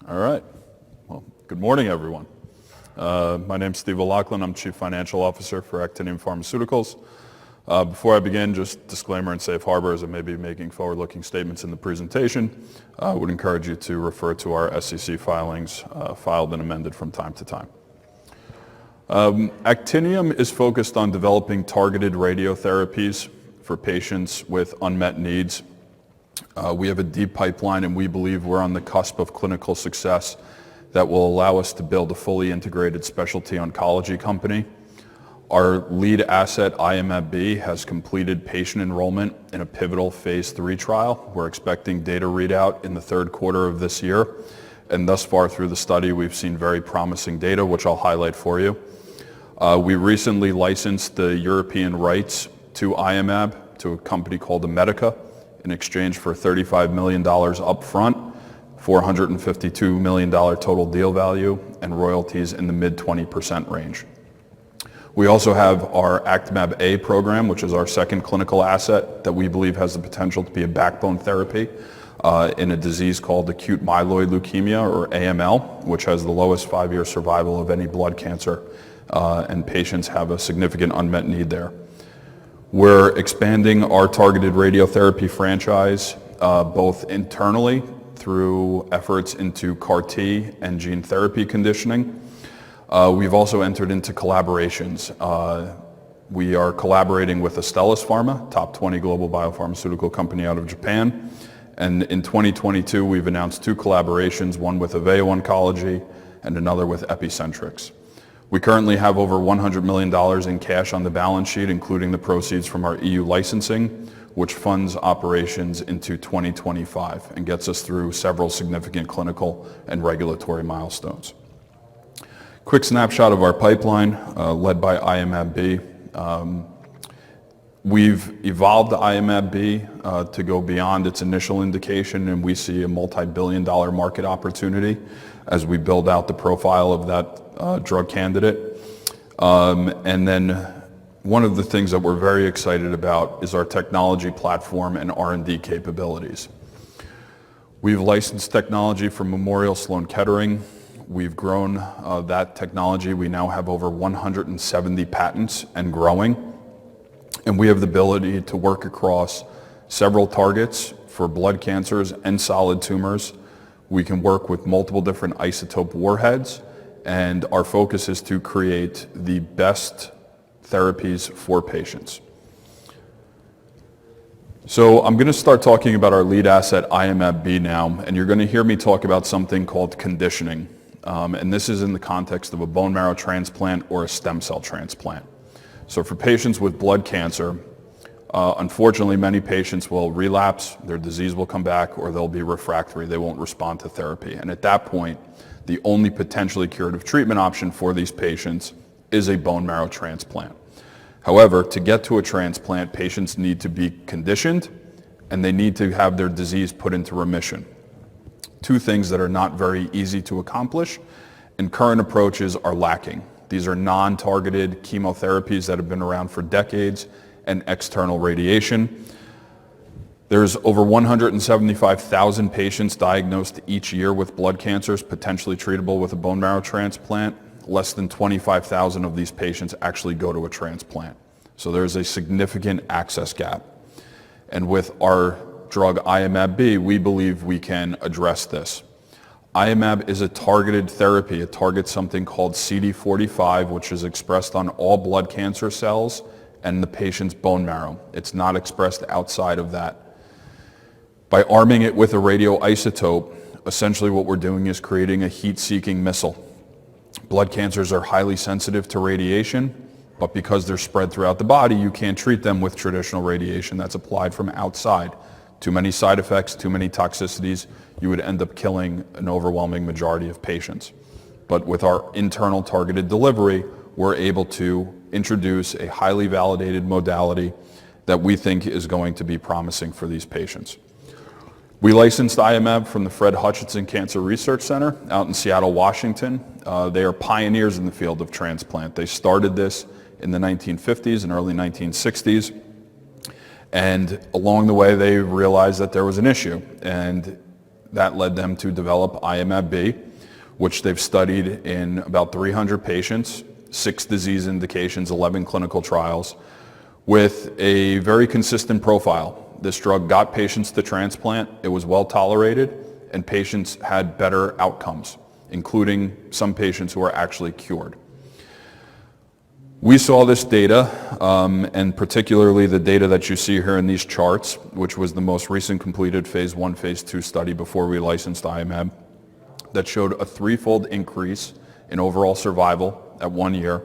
All right. Well, good morning, everyone. My name is Steve O'Loughlin. I'm Chief Financial Officer for Actinium Pharmaceuticals. Before I begin, just disclaimer and safe harbor, as I may be making forward-looking statements in the presentation. I would encourage you to refer to our SEC filings, filed and amended from time to time. Actinium is focused on developing targeted radiotherapies for patients with unmet needs. We have a deep pipeline, and we believe we're on the cusp of clinical success that will allow us to build a fully integrated specialty oncology company. Our lead asset, Iomab-B, has completed patient enrollment in a pivotal phase 3 trial. We're expecting data readout in the third quarter of this year, and thus far through the study, we've seen very promising data, which I'll highlight for you. We recently licensed the European rights to Iomab to a company called Medica in exchange for $35 million up front, $452 million total deal value, and royalties in the mid-20% range. We also have our Actimab-A program, which is our second clinical asset that we believe has the potential to be a backbone therapy in a disease called acute myeloid leukemia, or AML, which has the lowest 5-year survival of any blood cancer, and patients have a significant unmet need there. We're expanding our targeted radiotherapy franchise both internally through efforts into CAR-T and gene therapy conditioning. We've also entered into collaborations. We are collaborating with Astellas Pharma, top 20 global biopharmaceutical company out of Japan. And in 2022, we've announced 2 collaborations, one with Aveo Oncology and another with Epicentrix. We currently have over $100 million in cash on the balance sheet, including the proceeds from our EU licensing, which funds operations into 2025 and gets us through several significant clinical and regulatory milestones. Quick snapshot of our pipeline, led by Iomab-B. We've evolved Iomab-B to go beyond its initial indication, and we see a multi-billion-dollar market opportunity as we build out the profile of that drug candidate. And then one of the things that we're very excited about is our technology platform and R&D capabilities. We've licensed technology from Memorial Sloan Kettering. We've grown that technology. We now have over 170 patents and growing. And we have the ability to work across several targets for blood cancers and solid tumors. We can work with multiple different isotope warheads, and our focus is to create the best therapies for patients. So I'm going to start talking about our lead asset, Iomab-B, now, and you're going to hear me talk about something called conditioning. And this is in the context of a bone marrow transplant or a stem cell transplant. So for patients with blood cancer, unfortunately, many patients will relapse, their disease will come back, or they'll be refractory. They won't respond to therapy. And at that point, the only potentially curative treatment option for these patients is a bone marrow transplant. However, to get to a transplant, patients need to be conditioned, and they need to have their disease put into remission. 2 things that are not very easy to accomplish, and current approaches are lacking. These are non-targeted chemotherapies that have been around for decades, and external radiation. There's over 175,000 patients diagnosed each year with blood cancers potentially treatable with a bone marrow transplant. Less than 25,000 of these patients actually go to a transplant. So there's a significant access gap. And with our drug Iomab-B, we believe we can address this. Iomab is a targeted therapy. It targets something called CD45, which is expressed on all blood cancer cells and the patient's bone marrow. It's not expressed outside of that. By arming it with a radioisotope, essentially what we're doing is creating a heat-seeking missile. Blood cancers are highly sensitive to radiation, but because they're spread throughout the body, you can't treat them with traditional radiation that's applied from outside. Too many side effects, too many toxicities, you would end up killing an overwhelming majority of patients. But with our internal targeted delivery, we're able to introduce a highly validated modality that we think is going to be promising for these patients. We licensed Iomab from the Fred Hutchinson Cancer Research Center out in Seattle, Washington. They are pioneers in the field of transplant. They started this in the 1950s and early 1960s. And along the way, they realized that there was an issue. And that led them to develop Iomab-B, which they've studied in about 300 patients, 6 disease indications, 11 clinical trials, with a very consistent profile. This drug got patients to transplant, it was well tolerated, and patients had better outcomes, including some patients who are actually cured. We saw this data, and particularly the data that you see here in these charts, which was the most recent completed phase 1, phase 2 study before we licensed Iomab, that showed a 3-fold increase in overall survival at 1 year,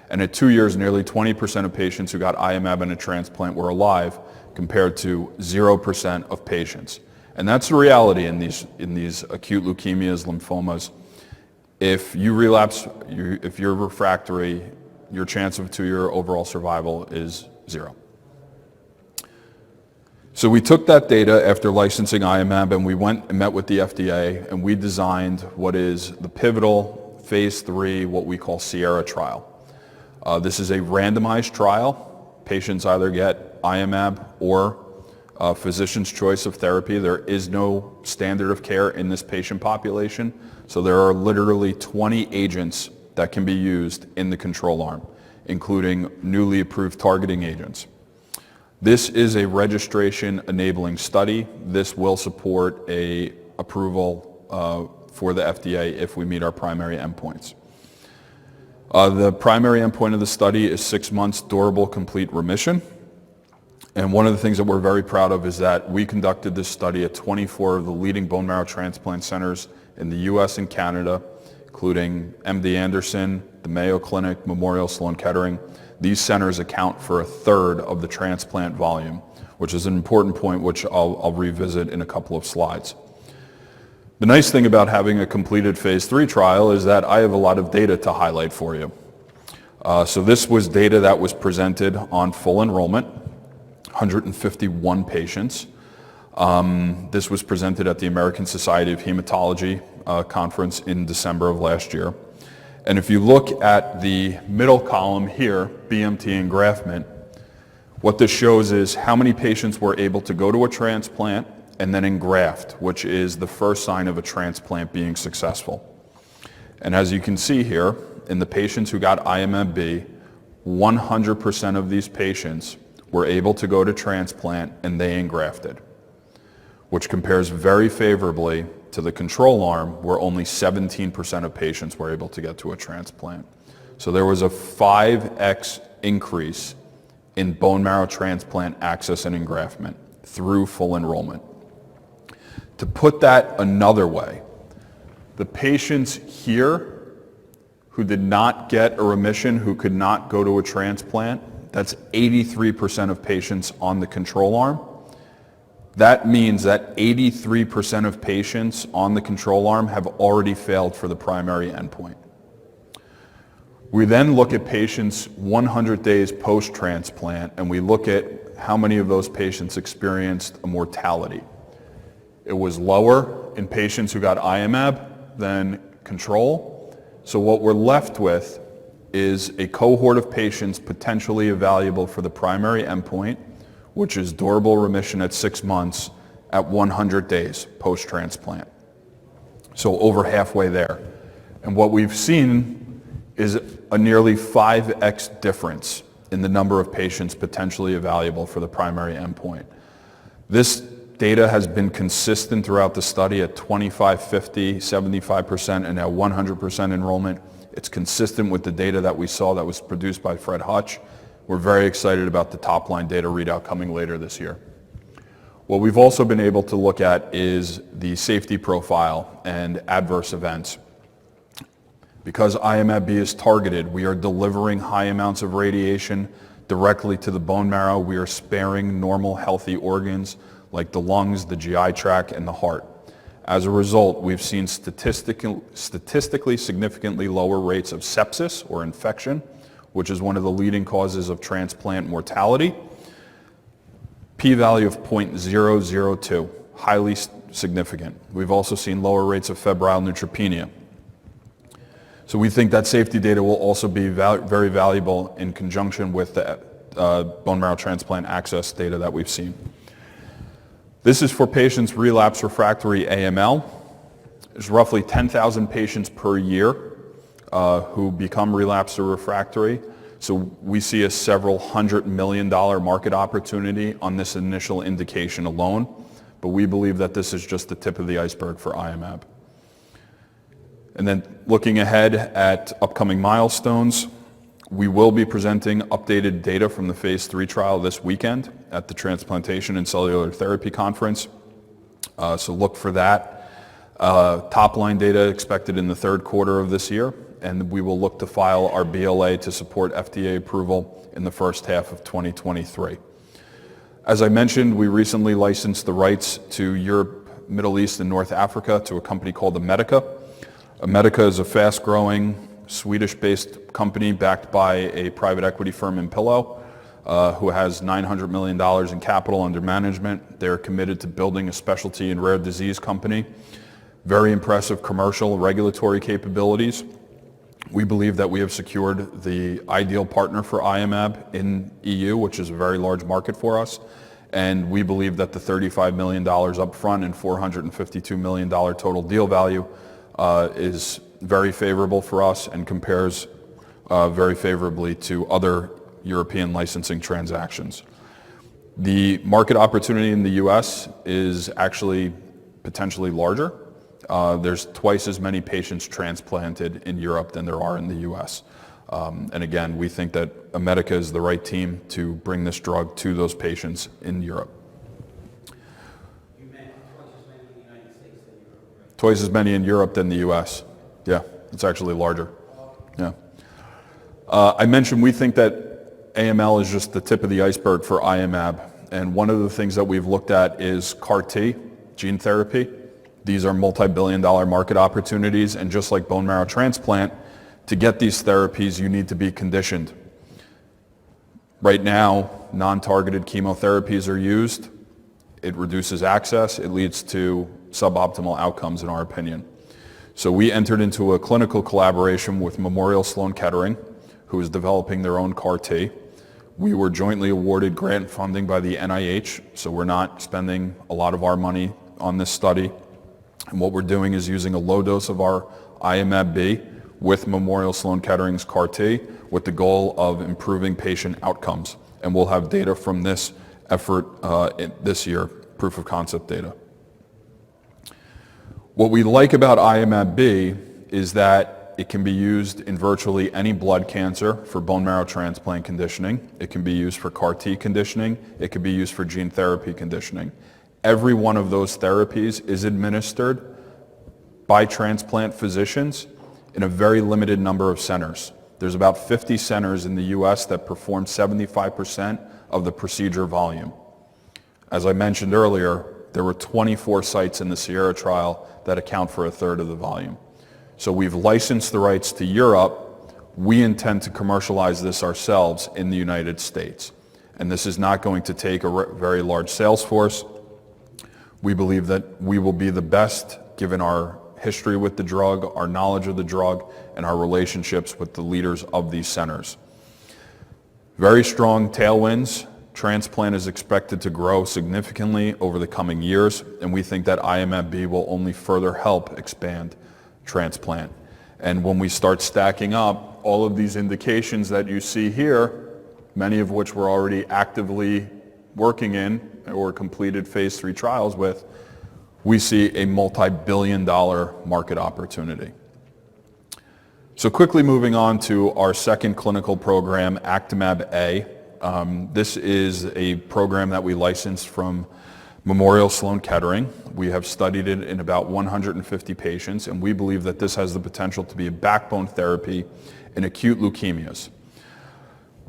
and at 2 years, nearly 20% of patients who got Iomab in a transplant were alive, compared to 0% of patients. And that's the reality in these acute leukemias, lymphomas. If you relapse, if you're refractory, your chance of 2-year overall survival is 0. So we took that data after licensing Iomab, and we went and met with the FDA, and we designed what is the pivotal phase 3, what we call Sierra trial. This is a randomized trial. Patients either get Iomab or physician's choice of therapy. There is no standard of care in this patient population, so there are literally 20 agents that can be used in the control arm, including newly approved targeting agents. This is a registration-enabling study. This will support an approval for the FDA if we meet our primary endpoints. The primary endpoint of the study is 6 months durable complete remission. And one of the things that we're very proud of is that we conducted this study at 24 of the leading bone marrow transplant centers in the US and Canada, including MD Anderson, the Mayo Clinic, Memorial Sloan Kettering. These centers account for 1/3 of the transplant volume, which is an important point which I'll revisit in a couple of slides. The nice thing about having a completed phase 3 trial is that I have a lot of data to highlight for you. So this was data that was presented on full enrollment, 151 patients. This was presented at the American Society of Hematology conference in December of last year. And if you look at the middle column here, BMT engraftment, what this shows is how many patients were able to go to a transplant and then engraft, which is the first sign of a transplant being successful. And as you can see here, in the patients who got Iomab-B, 100% of these patients were able to go to transplant and they engrafted, which compares very favorably to the control arm where only 17% of patients were able to get to a transplant. So there was a 5x increase in bone marrow transplant access and engraftment through full enrollment. To put that another way, the patients here who did not get a remission, who could not go to a transplant, that's 83% of patients on the control arm. That means that 83% of patients on the control arm have already failed for the primary endpoint. We then look at patients 100 days post-transplant, and we look at how many of those patients experienced a mortality. It was lower in patients who got Iomab than control. So what we're left with is a cohort of patients potentially evaluable for the primary endpoint, which is durable remission at 6 months at 100 days post-transplant. So over halfway there. And what we've seen is a nearly 5x difference in the number of patients potentially evaluable for the primary endpoint. This data has been consistent throughout the study at 25, 50, 75%, and now 100% enrollment. It's consistent with the data that we saw that was produced by Fred Hutch. We're very excited about the top-line data readout coming later this year. What we've also been able to look at is the safety profile and adverse events. Because Iomab-B is targeted, we are delivering high amounts of radiation directly to the bone marrow. We are sparing normal healthy organs like the lungs, the GI tract, and the heart. As a result, we've seen statistically significantly lower rates of sepsis or infection, which is one of the leading causes of transplant mortality. P-value of 0.002, highly significant. We've also seen lower rates of febrile neutropenia. So we think that safety data will also be very valuable in conjunction with the bone marrow transplant access data that we've seen. This is for patients relapse refractory AML. There's roughly 10,000 patients per year who become relapsed or refractory. So we see a several $100 million market opportunity on this initial indication alone, but we believe that this is just the tip of the iceberg for Iomab. And then looking ahead at upcoming milestones, we will be presenting updated data from the phase 3 trial this weekend at the Transplantation and Cellular Therapy Conference. So look for that. Top-line data expected in the third quarter of this year, and we will look to file our BLA to support FDA approval in the first half of 2023. As I mentioned, we recently licensed the rights to Europe, Middle East, and North Africa to a company called Immedica. Immedica is a fast-growing Swedish-based company backed by a private equity firm in Pillow, who has $900 million in capital under management. They're committed to building a specialty and rare disease company. Very impressive commercial regulatory capabilities. We believe that we have secured the ideal partner for Iomab in EU, which is a very large market for us. And we believe that the $35 million upfront and $452 million total deal value is very favorable for us and compares very favorably to other European licensing transactions. The market opportunity in the US is actually potentially larger. There's twice as many patients transplanted in Europe than there are in the US. And again, we think that Immedica is the right team to bring this drug to those patients in Europe. You meant twice as many in the United States than Europe, right? Twice as many in Europe than the US. Yeah, it's actually larger. Yeah. I mentioned we think that AML is just the tip of the iceberg for Iomab. And one of the things that we've looked at is CAR-T, gene therapy. These are multi-billion-dollar market opportunities, and just like bone marrow transplant, to get these therapies, you need to be conditioned. Right now, non-targeted chemotherapies are used. It reduces access. It leads to suboptimal outcomes, in our opinion. So we entered into a clinical collaboration with Memorial Sloan Kettering, who is developing their own CAR-T. We were jointly awarded grant funding by the NIH, so we're not spending a lot of our money on this study. And what we're doing is using a low dose of our Iomab-B with Memorial Sloan Kettering's CAR-T with the goal of improving patient outcomes. And we'll have data from this effort this year, proof of concept data. What we like about Iomab-B is that it can be used in virtually any blood cancer for bone marrow transplant conditioning. It can be used for CAR-T conditioning. It can be used for gene therapy conditioning. Every one of those therapies is administered by transplant physicians in a very limited number of centers. There's about 50 centers in the US that perform 75% of the procedure volume. As I mentioned earlier, there were 24 sites in the Sierra trial that account for a third of the volume. So we've licensed the rights to Europe. We intend to commercialize this ourselves in the United States. And this is not going to take a very large sales force. We believe that we will be the best given our history with the drug, our knowledge of the drug, and our relationships with the leaders of these centers. Very strong tailwinds. Transplant is expected to grow significantly over the coming years, and we think that Iomab-B will only further help expand transplant. And when we start stacking up all of these indications that you see here, many of which we're already actively working in or completed phase 3 trials with, we see a multi-billion-dollar market opportunity. So quickly moving on to our second clinical program, Actimab-A. This is a program that we licensed from Memorial Sloan Kettering. We have studied it in about 150 patients, and we believe that this has the potential to be a backbone therapy in acute leukemias.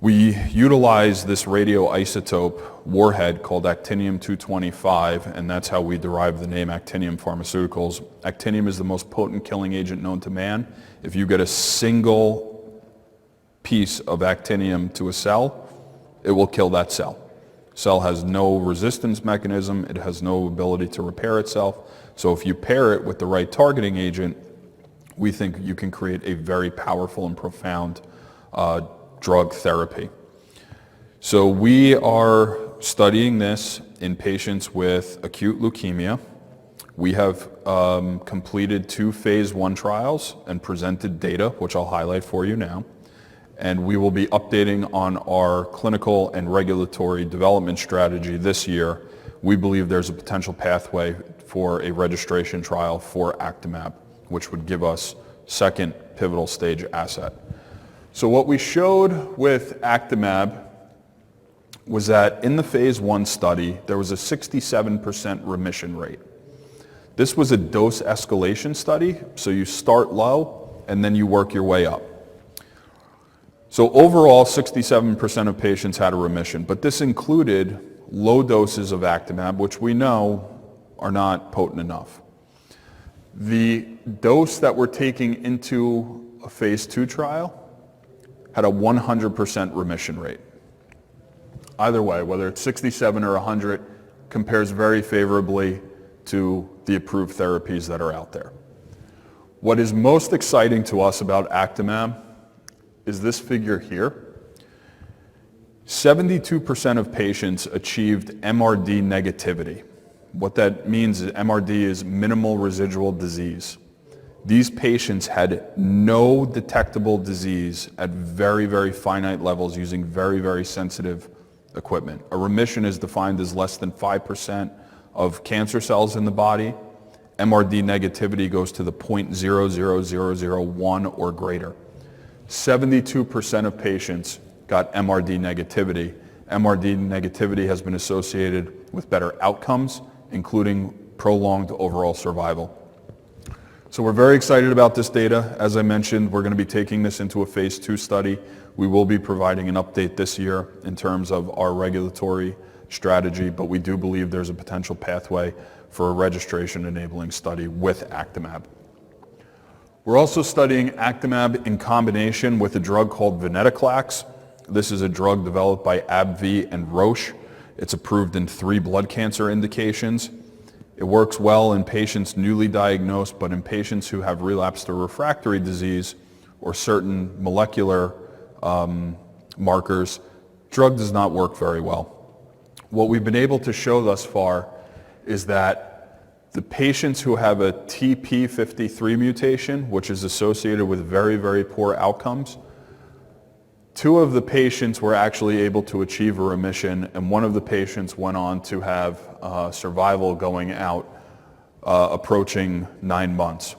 We utilize this radioisotope warhead called Actinium-225, and that's how we derive the name Actinium Pharmaceuticals. Actinium is the most potent killing agent known to man. If you get a single piece of actinium to a cell, it will kill that cell. Cell has no resistance mechanism. It has no ability to repair itself. So if you pair it with the right targeting agent, we think you can create a very powerful and profound drug therapy. So we are studying this in patients with acute leukemia. We have completed 2 phase 1 trials and presented data, which I'll highlight for you now. And we will be updating on our clinical and regulatory development strategy this year. We believe there's a potential pathway for a registration trial for Actimab, which would give us second pivotal stage asset. So what we showed with Actimab was that in the phase 1 study, there was a 67% remission rate. This was a dose escalation study, so you start low and then you work your way up. So overall, 67% of patients had a remission, but this included low doses of Actimab, which we know are not potent enough. The dose that we're taking into a phase 2 trial had a 100% remission rate. Either way, whether it's 67 or 100, compares very favorably to the approved therapies that are out there. What is most exciting to us about Actimab is this figure here. 72% of patients achieved MRD negativity. What that means is MRD is minimal residual disease. These patients had no detectable disease at very, very finite levels using very, very sensitive equipment. A remission is defined as less than 5% of cancer cells in the body. MRD negativity goes to the 0.00001 or greater. 72% of patients got MRD negativity. MRD negativity has been associated with better outcomes, including prolonged overall survival. So we're very excited about this data. As I mentioned, we're going to be taking this into a phase 2 study. We will be providing an update this year in terms of our regulatory strategy, but we do believe there's a potential pathway for a registration-enabling study with Actimab. We're also studying Actimab in combination with a drug called venetoclax. This is a drug developed by AbbVie and Roche. It's approved in 3 blood cancer indications. It works well in patients newly diagnosed, but in patients who have relapsed or refractory disease or certain molecular markers, drug does not work very well. What we've been able to show thus far is that the patients who have a TP53 mutation, which is associated with very, very poor outcomes, 2 of the patients were actually able to achieve a remission, and 1 of the patients went on to have survival going out approaching 9 months,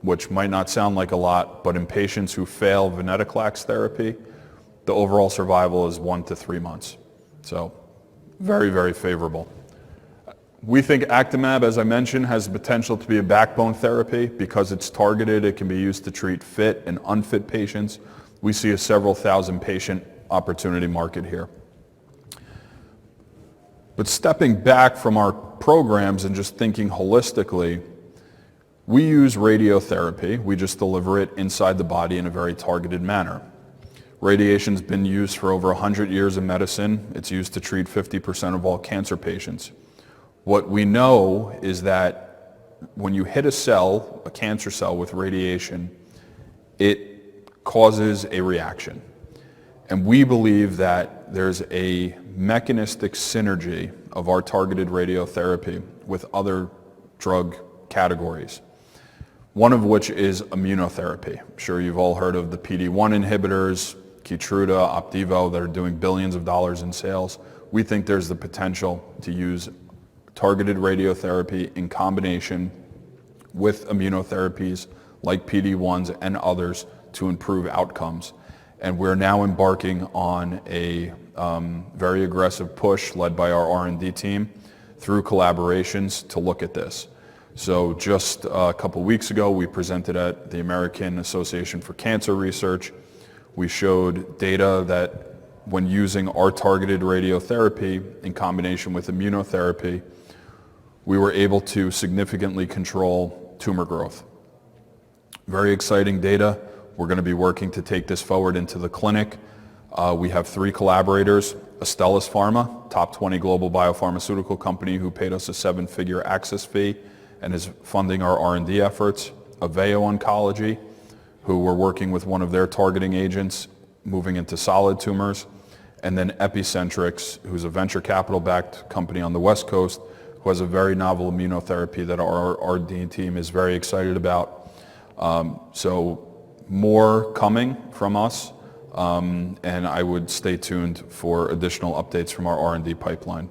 which might not sound like a lot, but in patients who fail venetoclax therapy, the overall survival is 1 to 3 months. So very, very favorable. We think Actimab, as I mentioned, has the potential to be a backbone therapy because it's targeted. It can be used to treat fit and unfit patients. We see a several thousand patient opportunity market here. But stepping back from our programs and just thinking holistically, we use radiotherapy. We just deliver it inside the body in a very targeted manner. Radiation's been used for over 100 years in medicine. It's used to treat 50% of all cancer patients. What we know is that when you hit a cell, a cancer cell with radiation, it causes a reaction. And we believe that there's a mechanistic synergy of our targeted radiotherapy with other drug categories, one of which is immunotherapy. I'm sure you've all heard of the PD-1 inhibitors, Keytruda, Opdivo, that are doing billions of dollars in sales. We think there's the potential to use targeted radiotherapy in combination with immunotherapies like PD-1s and others to improve outcomes. And we're now embarking on a very aggressive push led by our R&D team through collaborations to look at this. So just a couple weeks ago, we presented at the American Association for Cancer Research. We showed data that when using our targeted radiotherapy in combination with immunotherapy, we were able to significantly control tumor growth. Very exciting data. We're going to be working to take this forward into the clinic. We have 3 collaborators: Astellas Pharma, top 20 global biopharmaceutical company who paid us a 7-figure access fee and is funding our R&D efforts; Aveo Oncology, who we're working with one of their targeting agents moving into solid tumors; and then Epicentrix, who's a venture capital-backed company on the West Coast, who has a very novel immunotherapy that our R&D team is very excited about. So more coming from us, and I would stay tuned for additional updates from our R&D pipeline.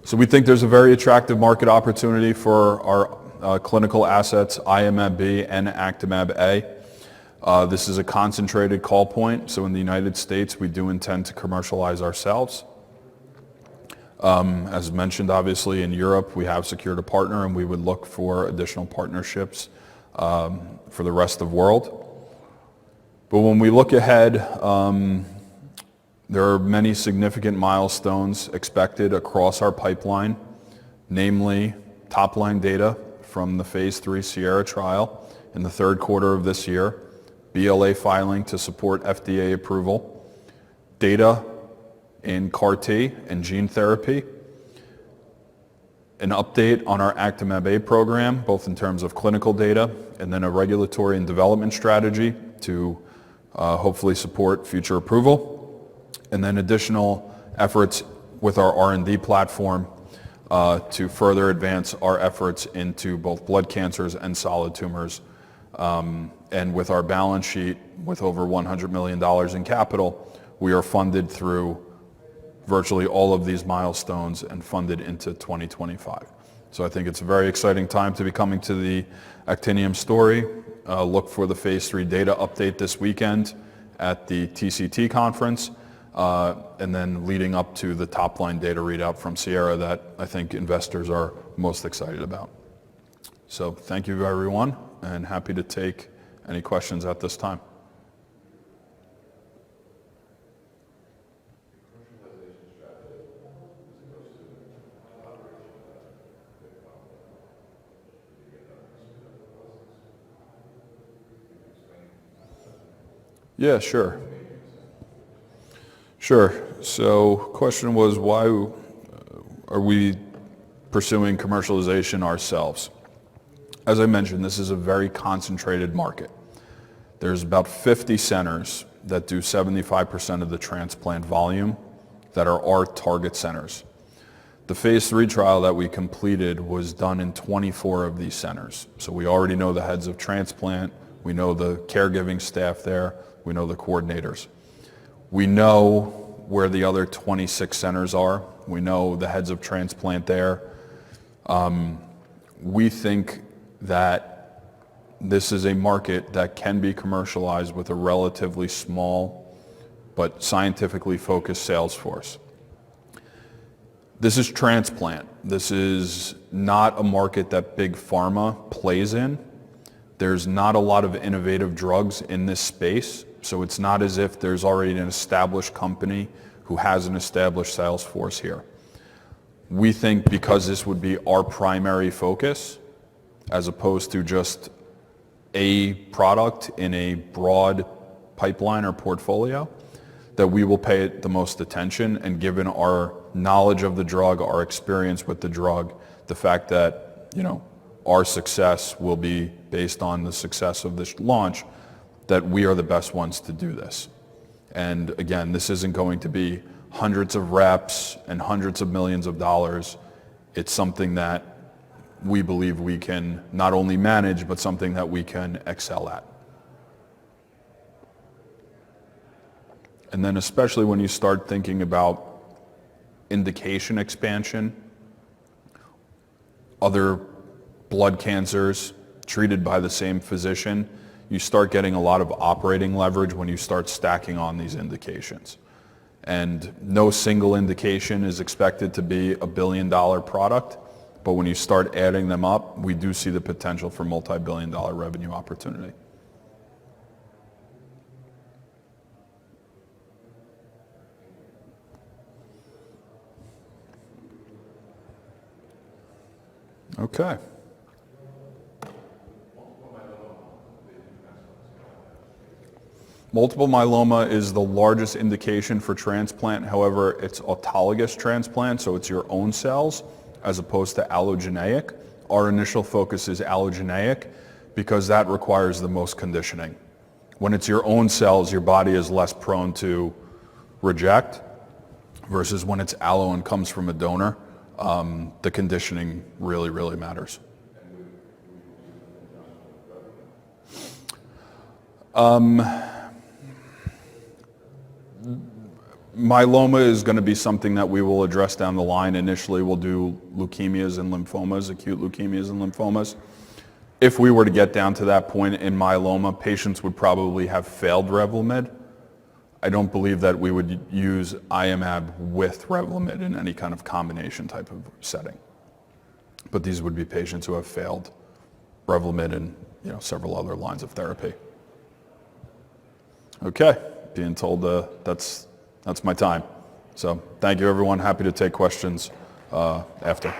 So we think there's a very attractive market opportunity for our clinical assets, Iomab-B and Actimab-A. This is a concentrated call point, so in the United States we do intend to commercialize ourselves. As mentioned, obviously in Europe we have secured a partner, and we would look for additional partnerships for the rest of the world. But when we look ahead, there are many significant milestones expected across our pipeline, namely top-line data from the phase 3 Sierra trial in the third quarter of this year, BLA filing to support FDA approval, data in CAR-T and gene therapy, an update on our Actimab-A program, both in terms of clinical data and then a regulatory and development strategy to hopefully support future approval, and then additional efforts with our R&D platform to further advance our efforts into both blood cancers and solid tumors. And with our balance sheet, with over $100 million in capital, we are funded through virtually all of these milestones and funded into 2025. So I think it's a very exciting time to be coming to the Actinium story. Look for the phase 3 data update this weekend at the TCT conference, and then leading up to the top-line data readout from Sierra that I think investors are most excited about. So thank you everyone, and happy to take any questions at this time. Yeah, sure. Sure. So question was, why are we pursuing commercialization ourselves? As I mentioned, this is a very concentrated market. There's about 50 centers that do 75% of the transplant volume that are our target centers. The phase 3 trial that we completed was done in 24 of these centers. So we already know the heads of transplant, we know the caregiving staff there, we know the coordinators. We know where the other 26 centers are. We know the heads of transplant there. We think that this is a market that can be commercialized with a relatively small but scientifically focused sales force. This is transplant. This is not a market that big pharma plays in. There's not a lot of innovative drugs in this space, so it's not as if there's already an established company who has an established sales force here. We think because this would be our primary focus, as opposed to just a product in a broad pipeline or portfolio, that we will pay it the most attention, and given our knowledge of the drug, our experience with the drug, the fact that, our success will be based on the success of this launch, that we are the best ones to do this. And again, this isn't going to be hundreds of reps and hundreds of millions of dollars. It's something that we believe we can not only manage, but something that we can excel at. And then especially when you start thinking about indication expansion, other blood cancers treated by the same physician, you start getting a lot of operating leverage when you start stacking on these indications. And no single indication is expected to be a billion-dollar product, but when you start adding them up, we do see the potential for multi-billion-dollar revenue opportunity. Okay. Multiple myeloma is the largest indication for transplant. However, it's autologous transplant, so it's your own cells as opposed to allogeneic. Our initial focus is allogeneic because that requires the most conditioning. When it's your own cells, your body is less prone to reject versus when it's allo and comes from a donor, the conditioning really, really matters. Myeloma is going to be something that we will address down the line. Initially, we'll do leukemias and lymphomas, acute leukemias and lymphomas. If we were to get down to that point in myeloma, patients would probably have failed Revlimid. I don't believe that we would use Iomab with Revlimid in any kind of combination type of setting. But these would be patients who have failed Revlimid and several other lines of therapy. Okay, being told that's my time. So thank you, everyone. Happy to take questions after.